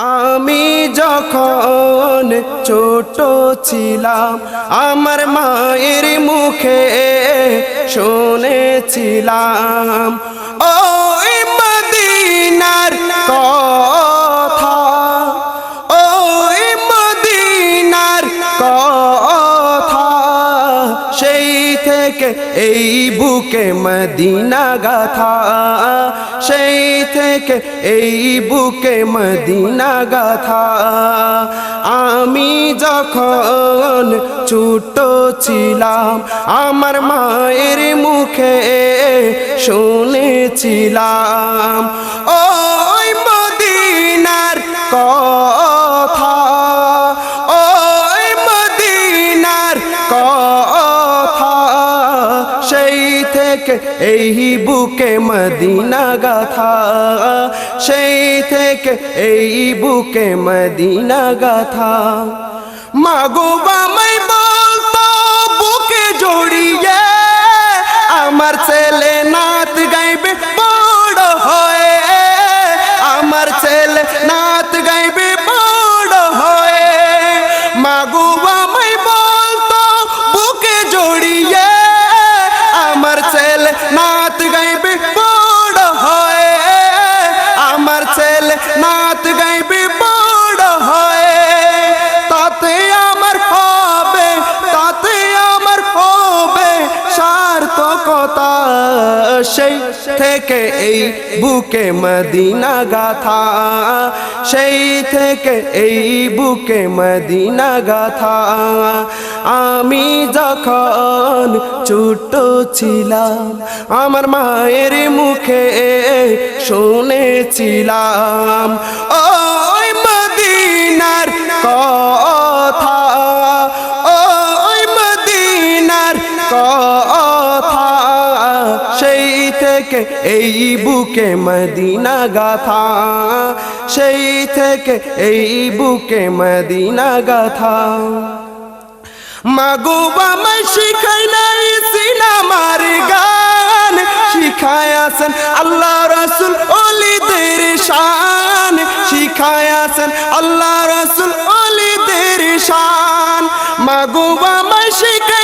আমি যখন ছোট ছিলাম আমার মায়ের মুখে শুনেছিলাম ওই মদিনার কথা, ওই মদিনার কথা। সেই থেকে এই বুকে মদিনা গাথা, সেই থেকে এই বুকে মদিনা গাথা। আমি যখন ছোট ছিলাম আমার মায়ের মুখে শুনেছিলাম ওই মদিনার কথা, ওই মদিনার কথা। সেই থেকে এই বুকে মদিনা গাথা, সেই থেকে এই বুকে মদিনা গাথা। মাগো বামাই বলতো বুকে জড়িয়ে আমার ছেলে নাত গাইবে বড় হয়ে, আমার ছেলে নাত গাইবে বড় হয়ে। মাগো বামাই বলতো বুকে জড়িয়ে আমার ছেলে নাত গাইবে বড় হয়ে, আমার ছেলে নাত গাইবে বড় হয়ে। তাতে আমার হবে, তাতে আমার হবে সার্থকতা। সেই থেকে এই বুকে মদিনা গাথা, সেই থেকে এই বুকে মদিনা গাথা। আমি যখন ছোট ছিলাম আমার মায়ের মুখে শুনেছিলাম ওই মদিনার কথা, ওই মদিনার কথা। সেই থেকে এই বুকে মদিনা গাথা, সেই থেকে এই বুকে মদিনা গাথা। মাগো বামাই শিখাই নাই সিনেমার গান, শিখায় আছেন আল্লাহ রাসূল ওলিদের শান, শিখায় আছেন আল্লাহ রাসূল ওলিদের শান। মাগো বামাই শিখাই